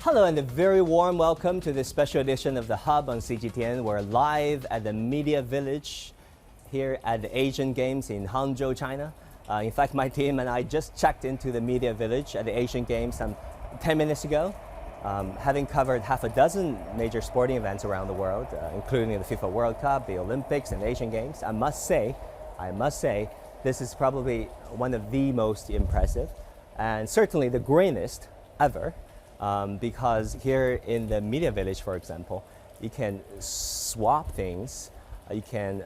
Hello and a very warm welcome to this special edition of The Hub on CGTN. We're live at the Media Village here at the Asian Games in Hangzhou, China. In fact, my team and I just checked into the Media Village at the Asian Games some 10 minutes ago, having covered half a dozen major sporting events around the world, including the FIFA World Cup, the Olympics, and the Asian Games. I must say, this is probably one of the most impressive and certainly the greenest ever. Because here in the Media Village, for example, you can swap things. You can,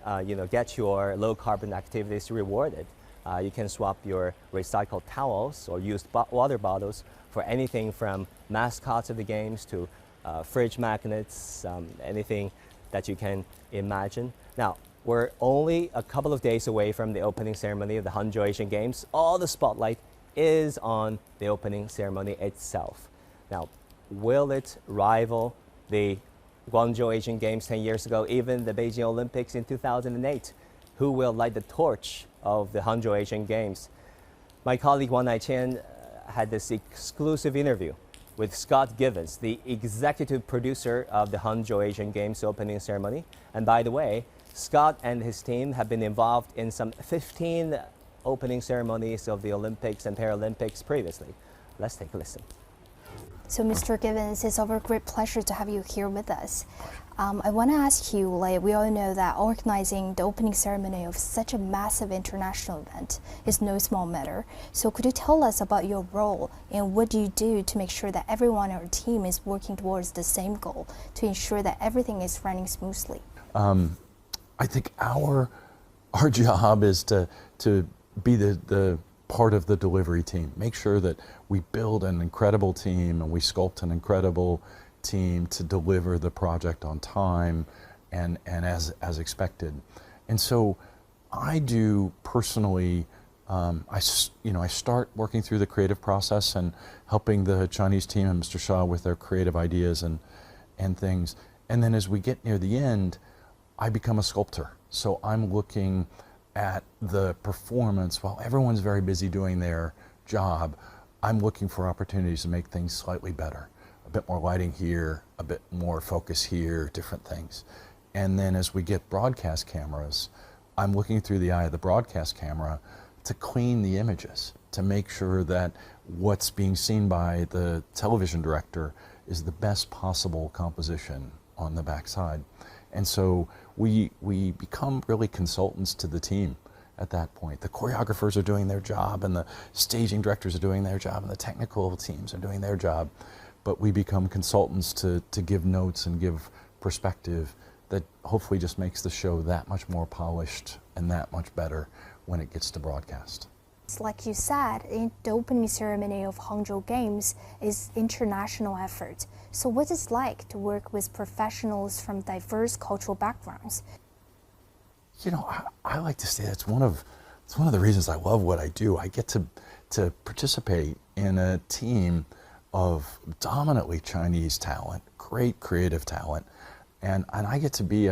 get your low carbon activities rewarded. You can swap your recycled towels or used water bottles for anything from mascots of the games to fridge magnets, anything that you can imagine. Now, we're only a couple of days away from the opening ceremony of the Hangzhou Asian Games. All the spotlight is on the opening ceremony itself. Now, will it rival the Guangzhou Asian Games 10 years ago, even the Beijing Olympics in 2008? Who will light the torch of the Hangzhou Asian Games? My colleague Naiqian had this exclusive interview with Scott Givens, the executive producer of the Hangzhou Asian Games opening ceremony. And by the way, Scott and his team have been involved in some 15 opening ceremonies of the Olympics and Paralympics previously. Let's take a listen. So, Mr. Givens, it's our great pleasure to have you here with us. I want to ask you, we all know that organizing the opening ceremony of such a massive international event is no small matter. So could you tell us about your role and what do you do to make sure that everyone on your team is working towards the same goal to ensure that everything is running smoothly? I think our job is to be the part of the delivery team. Make sure that we build an incredible team and we sculpt an incredible team to deliver the project on time and as expected. And so I do personally, I start working through the creative process and helping the Chinese team and Mr. Shah with their creative ideas and things. And then as we get near the end, I become a sculptor. So I'm looking at the performance while everyone's very busy doing their job. I'm looking for opportunities to make things slightly better. A bit more lighting here, a bit more focus here, different things. And then as we get broadcast cameras, I'm looking through the eye of the broadcast camera to clean the images, to make sure that what's being seen by the television director is the best possible composition on the backside. And so we become really consultants to the team at that point. The choreographers are doing their job and the staging directors are doing their job and the technical teams are doing their job. But we become consultants to give notes and give perspective that hopefully just makes the show that much more polished and that much better when it gets to broadcast. Like you said, the opening ceremony of Hangzhou Games is international effort. So what is it like to work with professionals from diverse cultural backgrounds? You know, I like to say it's one of the reasons I love what I do. I get to participate in a team of dominantly Chinese talent, great creative talent, and I get to be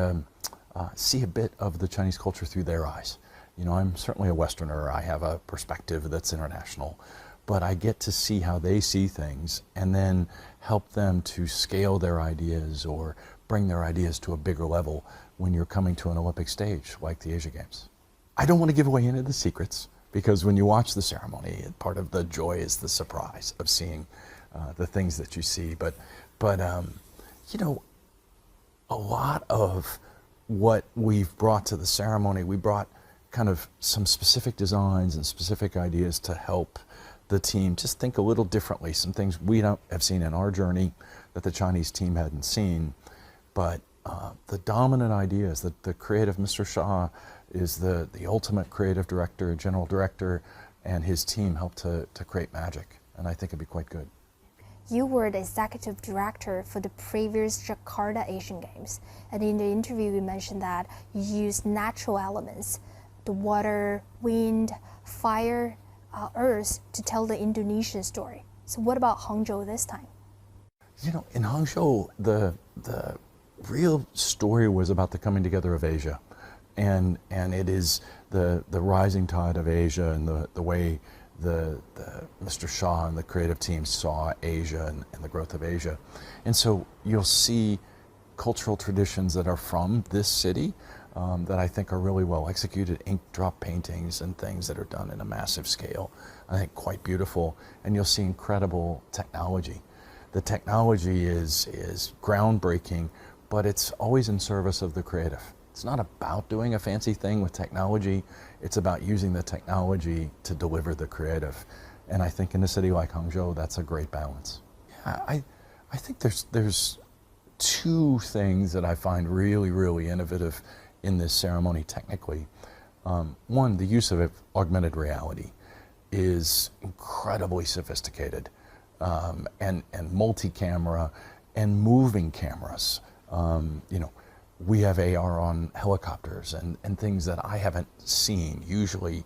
see a bit of the Chinese culture through their eyes. You know, I'm certainly a Westerner. I have a perspective that's international, but I get to see how they see things and then help them to scale their ideas or bring their ideas to a bigger level when you're coming to an Olympic stage like the Asian Games. I don't want to give away any of the secrets because when you watch the ceremony, part of the joy is the surprise of seeing the things that you see. But you know, a lot of what we've brought to the ceremony, we brought kind of some specific designs and specific ideas to help the team just think a little differently, some things we don't have seen in our journey that the Chinese team hadn't seen. But the dominant idea is that the creative Mr. Shah is the ultimate creative director, general director, and his team helped to create magic, and I think it'd be quite good. You were the executive director for the previous Jakarta Asian Games, and in the interview you mentioned that you used natural elements, the water, wind, fire, earth, to tell the Indonesian story. So what about Hangzhou this time? You know, in Hangzhou, the real story was about the coming together of Asia. And it is the rising tide of Asia and the way Mr. Shah and the creative team saw Asia and the growth of Asia. And so you'll see cultural traditions that are from this city that I think are really well executed, ink drop paintings and things that are done in a massive scale. I think quite beautiful. And you'll see incredible technology. The technology is groundbreaking, but it's always in service of the creative. It's not about doing a fancy thing with technology. It's about using the technology to deliver the creative. And I think in a city like Hangzhou, that's a great balance. Yeah, I think there's two things that I find really, really innovative in this ceremony technically. One, the use of augmented reality is incredibly sophisticated, and multi-camera and moving cameras. We have AR on helicopters and things that I haven't seen. Usually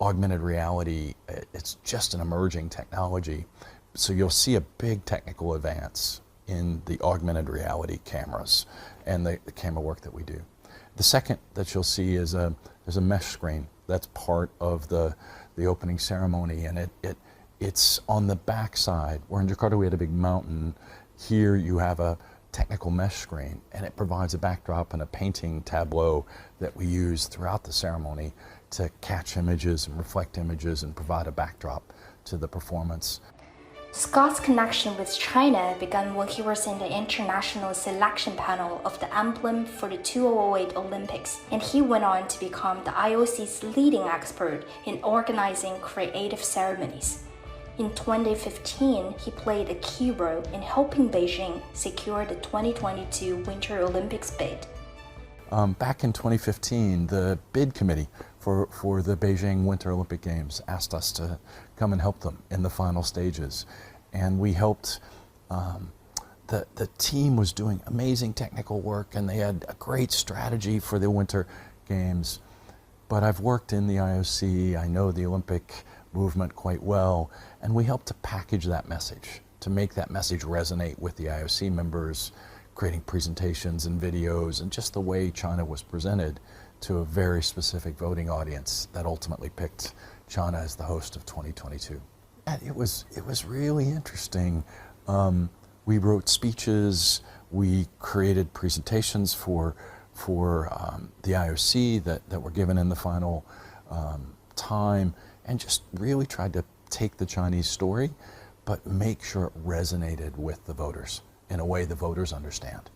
augmented reality, it's just an emerging technology. So you'll see a big technical advance in the augmented reality cameras and the camera work that we do. The second that you'll see is there's a mesh screen that's part of the opening ceremony, and it's on the back side. Where in Jakarta we had a big mountain, here you have a technical mesh screen, and it provides a backdrop and a painting tableau that we use throughout the ceremony to catch images and reflect images and provide a backdrop to the performance. Scott's connection with China began when he was in the international selection panel of the emblem for the 2008 Olympics, and he went on to become the IOC's leading expert in organizing creative ceremonies. In 2015, he played a key role in helping Beijing secure the 2022 Winter Olympics bid. Back in 2015, the bid committee for the Beijing Winter Olympic Games asked us to come and help them in the final stages. And we helped, the team was doing amazing technical work, and they had a great strategy for the Winter Games. But I've worked in the IOC, I know the Olympic movement quite well, and we helped to package that message, to make that message resonate with the IOC members, creating presentations and videos, and just the way China was presented to a very specific voting audience that ultimately picked China as the host of 2022. And it was really interesting. We wrote speeches, we created presentations for the IOC that were given in the final time, and just really tried to take the Chinese story, but make sure it resonated with the voters in a way the voters understand.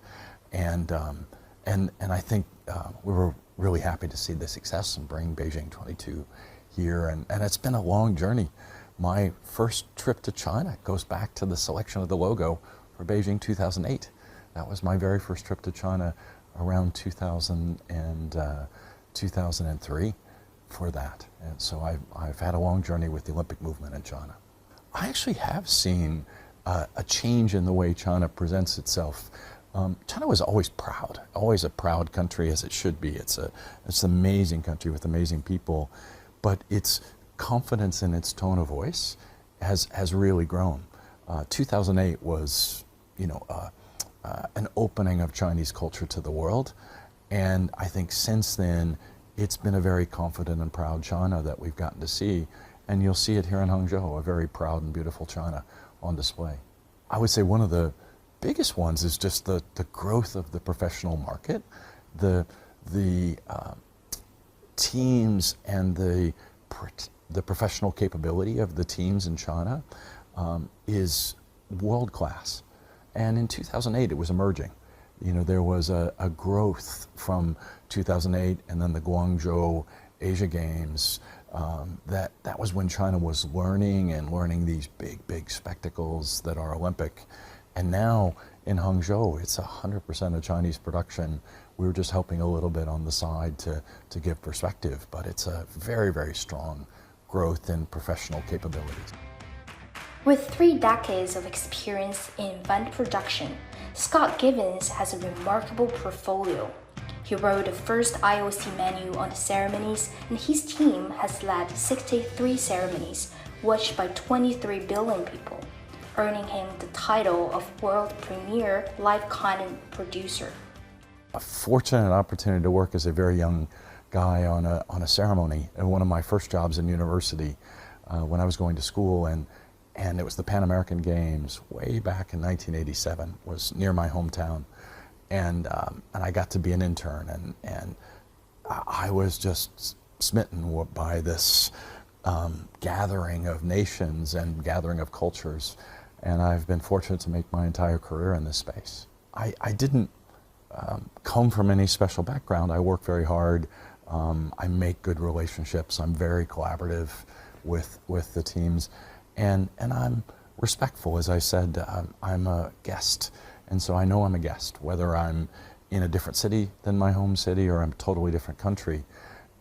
And I think we were really happy to see the success and bring Beijing 22 here, and it's been a long journey. My first trip to China goes back to the selection of the logo for Beijing 2008. That was my very first trip to China around 2000 and 2003 for that. And so I've had a long journey with the Olympic movement in China. I actually have seen a change in the way China presents itself. China was always proud, always a proud country, as it should be. It's an amazing country with amazing people, but its confidence in its tone of voice has really grown. 2008 was, an opening of Chinese culture to the world, and I think since then it's been a very confident and proud China that we've gotten to see, and you'll see it here in Hangzhou, a very proud and beautiful China on display. I would say one of the biggest ones is just the growth of the professional market, the teams and the professional capability of the teams in China is world class. And in 2008 it was emerging. There was a growth from 2008 and then the Hangzhou Asian Games. That was when China was learning these big spectacles that are Olympic. And now in Hangzhou, it's 100% of Chinese production. We were just helping a little bit on the side to give perspective, but it's a very, very strong growth in professional capabilities. With 3 decades of experience in event production, Scott Givens has a remarkable portfolio. He wrote the first IOC menu on the ceremonies, and his team has led 63 ceremonies watched by 23 billion people, earning him the title of world premier live content producer. A fortunate opportunity to work as a very young guy on a ceremony. And one of my first jobs in university, when I was going to school, and it was the Pan American Games way back in 1987. Was near my hometown, and I got to be an intern, and I was just smitten by this gathering of nations and gathering of cultures, and I've been fortunate to make my entire career in this space. I didn't come from any special background. I work very hard. I make good relationships. I'm very collaborative with the teams, and I'm respectful. As I said, I'm a guest, and so I know I'm a guest, whether I'm in a different city than my home city or I'm a totally different country.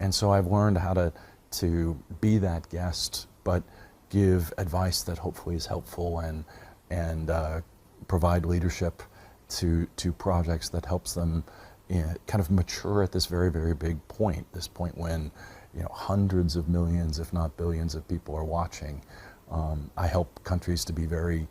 And so I've learned how to be that guest, but give advice that hopefully is helpful and provide leadership to projects that helps them kind of mature at this very, very big point, this point when hundreds of millions, if not billions of people are watching. I help countries to be very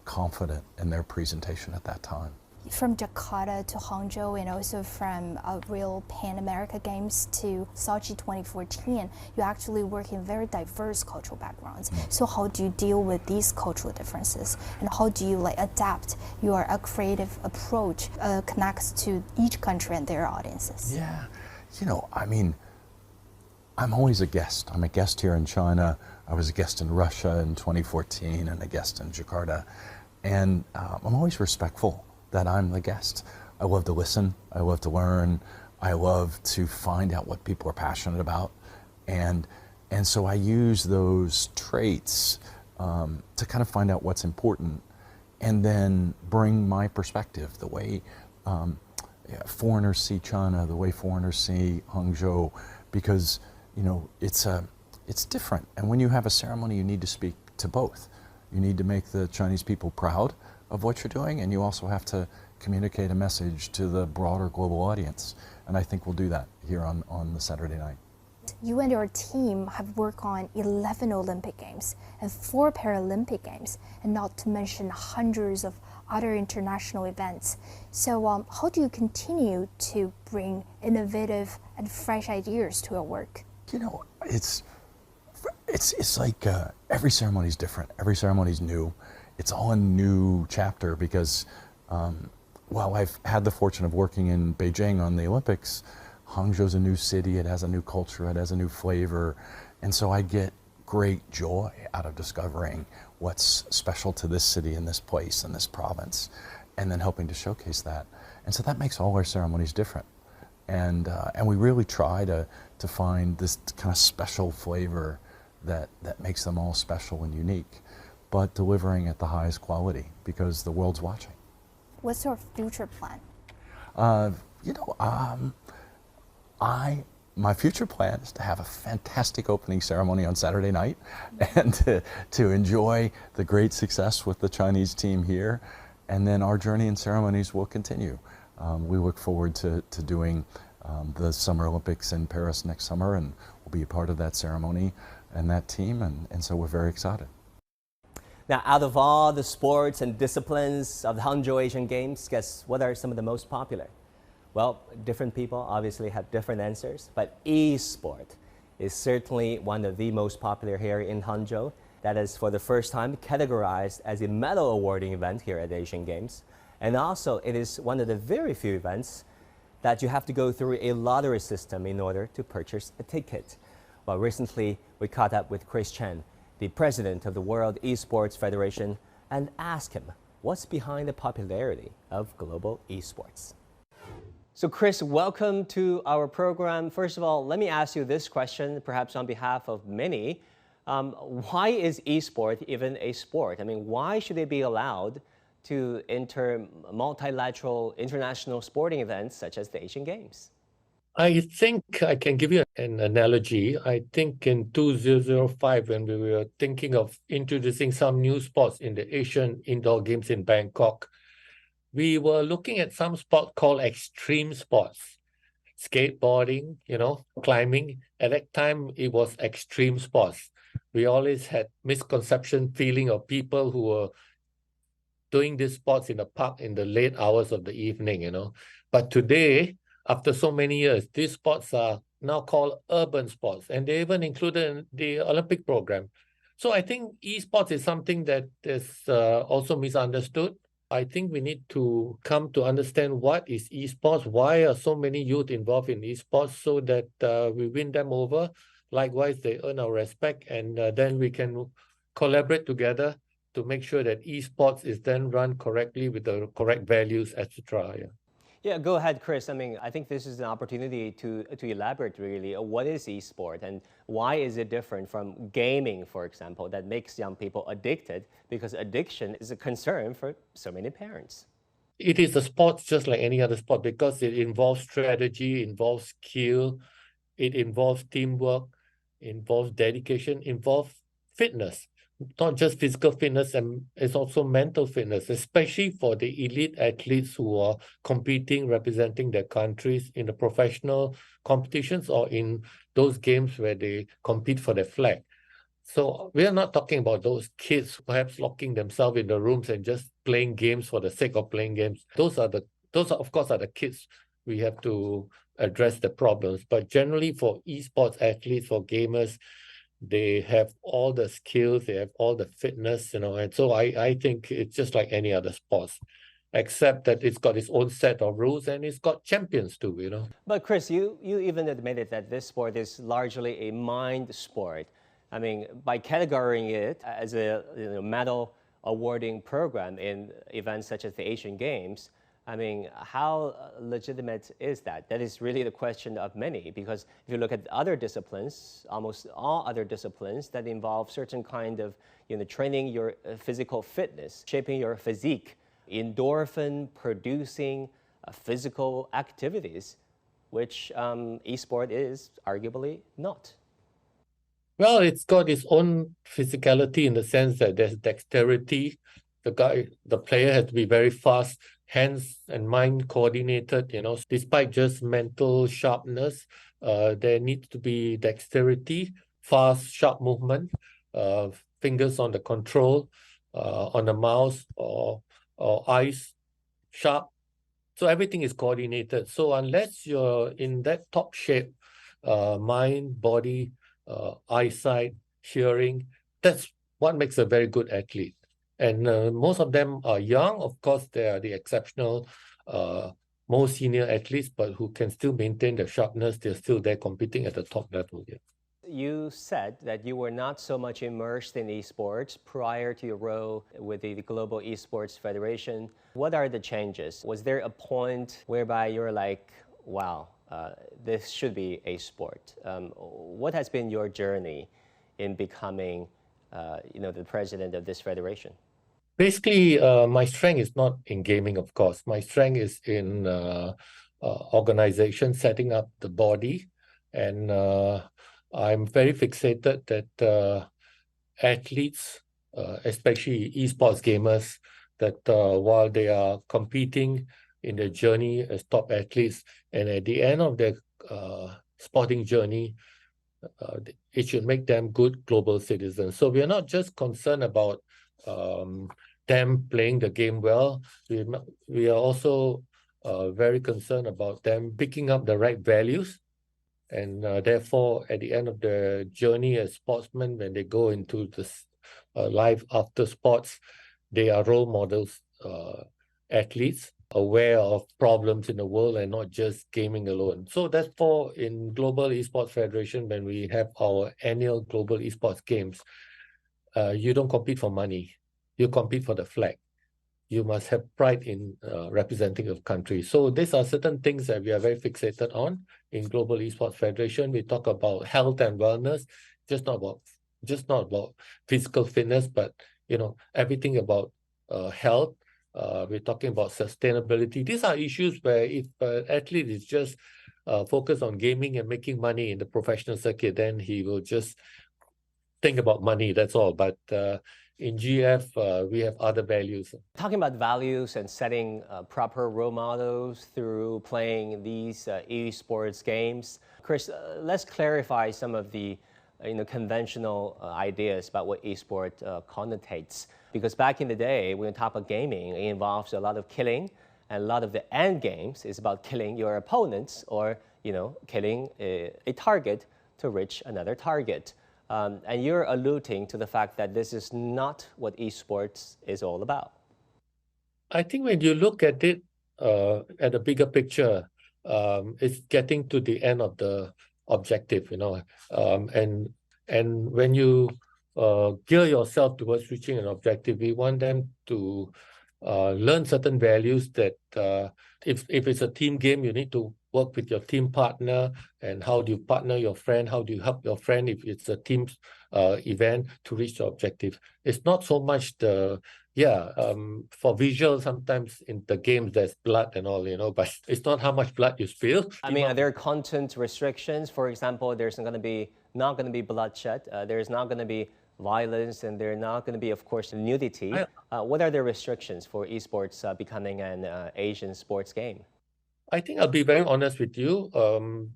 confident in their presentation at that time. From Jakarta to Hangzhou, and also from real Pan America Games to Sochi 2014, you actually work in very diverse cultural backgrounds. So how do you deal with these cultural differences, and how do you adapt your creative approach connects to each country and their audiences? Yeah, I mean, I'm always a guest. I'm a guest here in China. I was a guest in Russia in 2014 and a guest in Jakarta, and I'm always respectful that I'm the guest. I love to listen, I love to learn, I love to find out what people are passionate about, and so I use those traits to kind of find out what's important, and then bring my perspective, the way foreigners see China, the way foreigners see Hangzhou, because it's different. And when you have a ceremony, you need to speak to both. You need to make the Chinese people proud of what you're doing, and you also have to communicate a message to the broader global audience. And I think we'll do that here on the Saturday night. You and your team have worked on 11 Olympic Games and 4 Paralympic Games, and not to mention hundreds of other international events. So how do you continue to bring innovative and fresh ideas to your work? It's like every ceremony is different. Every ceremony is new. It's all a new chapter because while I've had the fortune of working in Beijing on the Olympics, Hangzhou's a new city, it has a new culture, it has a new flavor, and so I get great joy out of discovering what's special to this city and this place and this province, and then helping to showcase that. And so that makes all our ceremonies different. And we really try to find this kind of special flavor that makes them all special and unique, but delivering at the highest quality because the world's watching. What's your future plan? My future plan is to have a fantastic opening ceremony on Saturday night and to enjoy the great success with the Chinese team here. And then our journey in ceremonies will continue. We look forward to doing the Summer Olympics in Paris next summer, and we'll be a part of that ceremony and that team, and so we're very excited. Now, out of all the sports and disciplines of the Hangzhou Asian Games, guess what are some of the most popular? Well, different people obviously have different answers, but e-sport is certainly one of the most popular here in Hangzhou. That is for the first time categorized as a medal awarding event here at the Asian Games. And also, it is one of the very few events that you have to go through a lottery system in order to purchase a ticket. Well, recently we caught up with Chris Chen, the president of the World Esports Federation, and asked him what's behind the popularity of global esports. So Chris, welcome to our program. First of all, let me ask you this question, perhaps on behalf of many. Why is esport even a sport? I mean, why should they be allowed to enter multilateral international sporting events such as the Asian Games? I think I can give you an analogy. I think in 2005, when we were thinking of introducing some new sports in the Asian Indoor Games in Bangkok, we were looking at some sport called extreme sports. Skateboarding, climbing. At that time, it was extreme sports. We always had misconception feeling of people who were doing these sports in the park in the late hours of the evening, But today, after so many years, these sports are now called urban sports, and they even included in the Olympic program. So I think esports is something that is also misunderstood. I think we need to come to understand what is esports, why are so many youth involved in esports, so that we win them over. Likewise, they earn our respect, and then we can collaborate together to make sure that esports is then run correctly with the correct values, etc. Yeah. Yeah, go ahead, Chris. I mean, I think this is an opportunity to elaborate really. What is esport and why is it different from gaming, for example, that makes young people addicted? Because addiction is a concern for so many parents. It is a sport just like any other sport because it involves strategy, involves skill, it involves teamwork, involves dedication, involves fitness. Not just physical fitness, and it's also mental fitness, especially for the elite athletes who are competing, representing their countries in the professional competitions or in those games where they compete for their flag. So we are not talking about those kids perhaps locking themselves in the rooms and just playing games for the sake of playing games. Those are of course are the kids. We have to address the problems. But generally for esports athletes, for gamers, they have all the skills, they have all the fitness, and so I think it's just like any other sports, except that it's got its own set of rules and it's got champions too. But Chris, you even admitted that this sport is largely a mind sport. I mean, by categorizing it as a medal awarding program in events such as the Asian Games, I mean, how legitimate is that? That is really the question of many, because if you look at other disciplines, almost all other disciplines that involve certain kind of training your physical fitness, shaping your physique, endorphin producing physical activities, which esport is arguably not. Well, it's got its own physicality in the sense that there's dexterity. The player has to be very fast, hands and mind coordinated, despite just mental sharpness, there needs to be dexterity, fast, sharp movement, fingers on the control, on the mouse or eyes sharp. So everything is coordinated. So unless you're in that top shape, mind, body, eyesight, hearing, that's what makes a very good athlete. And most of them are young. Of course, they are the exceptional, more senior athletes, but who can still maintain their sharpness. They're still there competing at the top level. Yeah. You said that you were not so much immersed in esports prior to your role with the Global Esports Federation. What are the changes? Was there a point whereby you're like, wow, this should be a sport? What has been your journey in becoming the president of this federation? Basically, my strength is not in gaming, of course. My strength is in organization, setting up the body. And I'm very fixated that athletes, especially esports gamers, that while they are competing in their journey as top athletes, and at the end of their sporting journey, it should make them good global citizens. So we are not just concerned about them playing the game well. We are also very concerned about them picking up the right values. And therefore, at the end of the journey as sportsmen, when they go into this life after sports, they are role models, athletes, aware of problems in the world and not just gaming alone. So therefore, in Global Esports Federation, when we have our annual Global Esports Games, you don't compete for money. You compete for the flag. You must have pride in representing your country. So these are certain things that we are very fixated on in Global Esports Federation. We talk about health and wellness, just not about physical fitness, but everything about health. We're talking about sustainability. These are issues where if an athlete is just focused on gaming and making money in the professional circuit, then he will just think about money, that's all. But in GF, we have other values. Talking about values and setting proper role models through playing these esports games, Chris, let's clarify some of the conventional ideas about what esport connotates. Because back in the day, when we talk about gaming, it involves a lot of killing, and a lot of the end games is about killing your opponents or killing a target to reach another target. And you're alluding to the fact that this is not what esports is all about. I think when you look at it at the bigger picture, it's getting to the end of the objective, and when you gear yourself towards reaching an objective, we want them to learn certain values that if it's a team game, you need to work with your team partner, and how do you partner your friend, how do you help your friend if it's a team event to reach the objective. It's not so much for visual, sometimes in the games there's blood and all, but it's not how much blood you spill. I mean, are there content restrictions? For example, there's not going to be bloodshed, there's not going to be violence, and there's not going to be, of course, nudity. What are the restrictions for esports becoming an Asian sports game? I think I'll be very honest with you.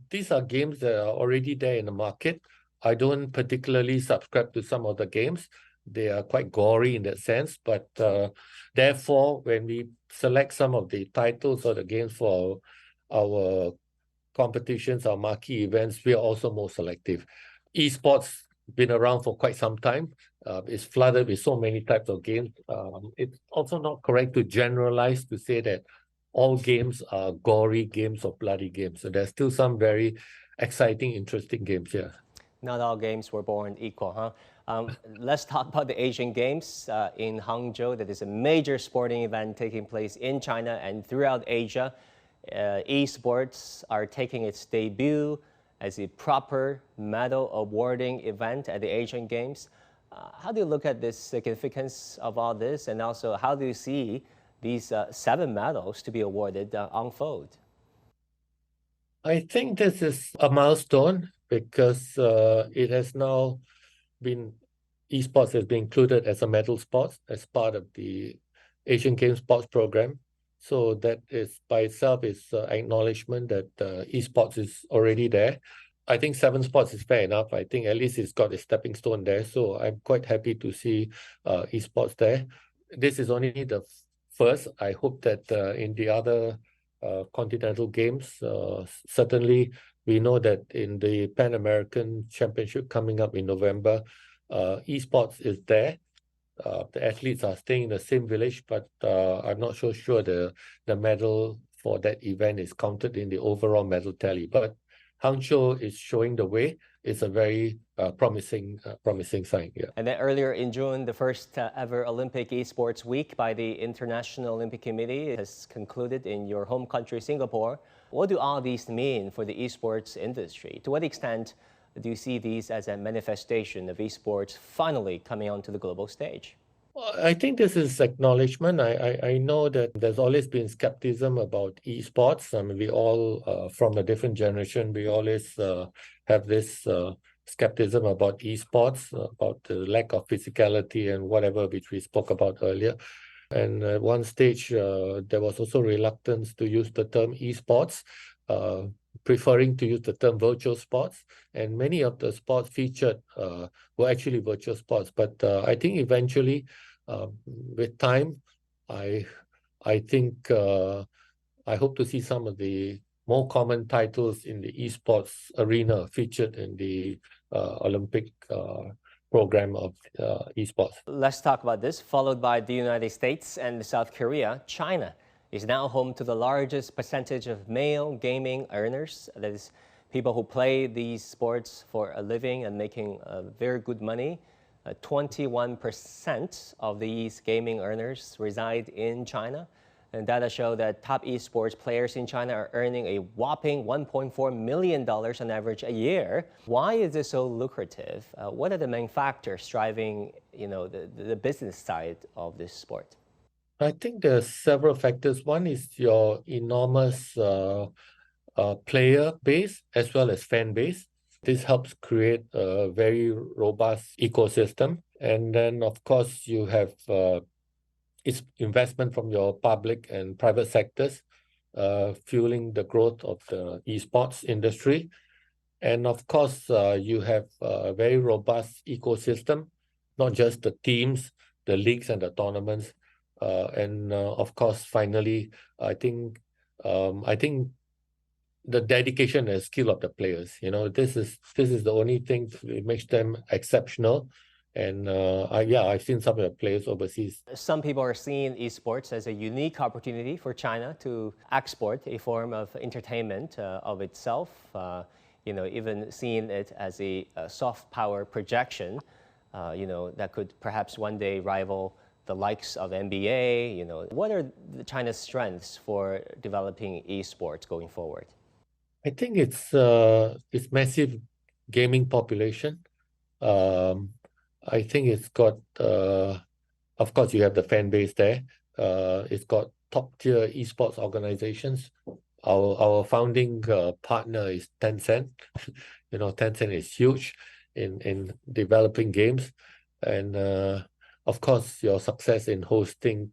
These are games that are already there in the market. I don't particularly subscribe to some of the games. They are quite gory in that sense, but therefore, when we select some of the titles or the games for our competitions, our marquee events, we are also more selective. Esports been around for quite some time. It's flooded with so many types of games. It's also not correct to generalize to say that all games are gory games or bloody games. So there's still some very exciting, interesting games here. Not all games were born equal, huh? Let's talk about the Asian Games in Hangzhou. That is a major sporting event taking place in China and throughout Asia. Esports are taking its debut as a proper medal awarding event at the Asian Games. How do you look at the significance of all this, and also how do you see these 7 medals to be awarded unfold? I think this is a milestone because it has now been, esports has been included as a medal sport as part of the Asian Games sports program. So that is by itself is acknowledgement that esports is already there. I think 7 spots is fair enough. I think at least it's got a stepping stone there. So I'm quite happy to see esports there. This is only the first. I hope that in the other continental games, certainly we know that in the Pan American Championship coming up in November, esports is there. The athletes are staying in the same village, but I'm not so sure the medal for that event is counted in the overall medal tally. But Hangzhou is showing the way. It's a very promising sign. Yeah. And then earlier in June, the first ever Olympic Esports Week by the International Olympic Committee has concluded in your home country, Singapore. What do all these mean for the esports industry? To what extent do you see these as a manifestation of esports finally coming onto the global stage? Well, I think this is acknowledgement. I know that there's always been skepticism about esports. I mean, we all, from a different generation, we always have this skepticism about esports, about the lack of physicality and whatever, which we spoke about earlier. And at one stage, there was also reluctance to use the term esports, preferring to use the term virtual sports. And many of the sports featured were actually virtual sports. But I think eventually, with time, I think I hope to see some of the more common titles in the esports arena featured in the Olympic program of esports. Let's talk about this, followed by the United States and South Korea. China is now home to the largest percentage of male gaming earners. That is, people who play these sports for a living and making very good money. 21% of these gaming earners reside in China. And data show that top esports players in China are earning a whopping $1.4 million on average a year. Why is this so lucrative? What are the main factors driving, the business side of this sport? I think there are several factors. One is your enormous player base as well as fan base. This helps create a very robust ecosystem. And then, of course, you have it's investment from your public and private sectors, fueling the growth of the esports industry. And of course, you have a very robust ecosystem, not just the teams, the leagues and the tournaments. And of course, finally, I think the dedication and skill of the players. You know, this is the only thing that makes them exceptional. And I've seen some of the players overseas. Some people are seeing esports as a unique opportunity for China to export a form of entertainment of itself. Even seeing it as a soft power projection, that could perhaps one day rival the likes of NBA. What are China's strengths for developing esports going forward? I think it's massive gaming population. I think it's got, of course, you have the fan base there. It's got top-tier esports organizations. Our founding partner is Tencent. Tencent is huge in developing games. And of course, your success in hosting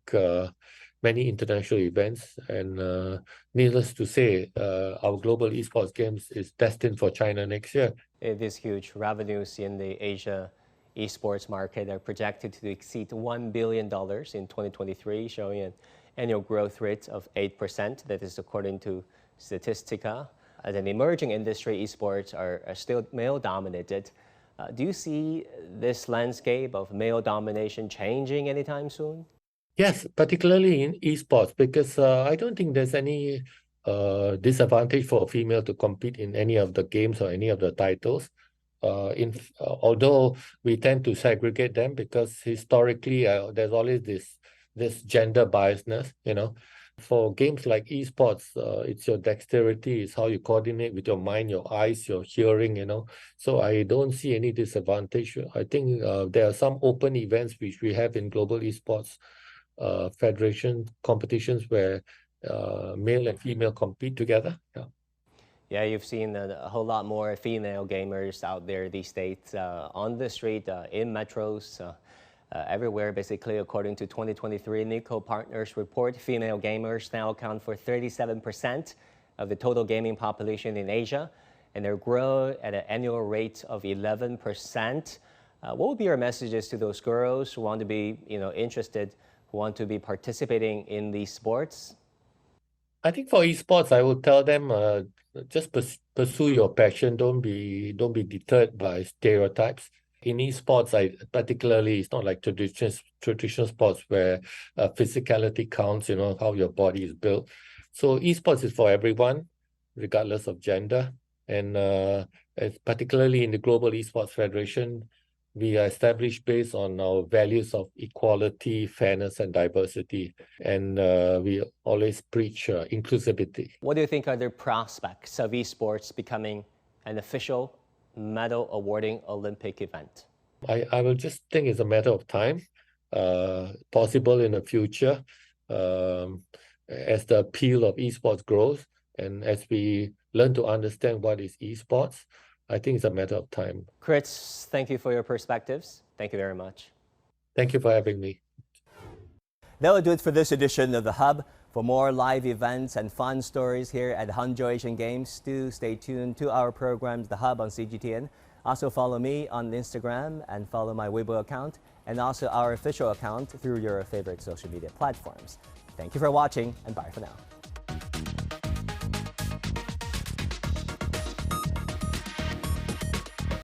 many international events. And needless to say, our Global Esports Games is destined for China next year. These huge revenues in the Asia esports market are projected to exceed $1 billion in 2023, showing an annual growth rate of 8%. That is according to Statistica. As an emerging industry, esports are still male-dominated. Do you see this landscape of male domination changing anytime soon? Yes, particularly in esports, because I don't think there's any disadvantage for a female to compete in any of the games or any of the titles. Although we tend to segregate them because historically there's always this gender biasness, For games like esports, it's your dexterity, it's how you coordinate with your mind, your eyes, your hearing, So I don't see any disadvantage. I think there are some open events which we have in Global Esports Federation competitions where male and female compete together. Yeah, you've seen a whole lot more female gamers out there these days on the street, in metros, everywhere, basically. According to 2023 Nico Partners report, female gamers now account for 37% of the total gaming population in Asia, and they grow at an annual rate of 11%. What would be your messages to those girls who want to be, interested, who want to be participating in these sports? I think for esports, I would tell them just pursue your passion. Don't be deterred by stereotypes. In esports, particularly, it's not like traditional sports where physicality counts. How your body is built. So esports is for everyone, regardless of gender. And particularly in the Global Esports Federation, we are established based on our values of equality, fairness, and diversity. And we always preach inclusivity. What do you think are the prospects of esports becoming an official medal awarding Olympic event? I will just think it's a matter of time, possible in the future, as the appeal of esports grows and as we learn to understand what is esports. I think it's a matter of time. Chris, thank you for your perspectives. Thank you very much. Thank you for having me. That will do it for this edition of The Hub. For more live events and fun stories here at Hangzhou Asian Games, do stay tuned to our programs, The Hub on CGTN. Also follow me on Instagram and follow my Weibo account and also our official account through your favorite social media platforms. Thank you for watching and bye for now.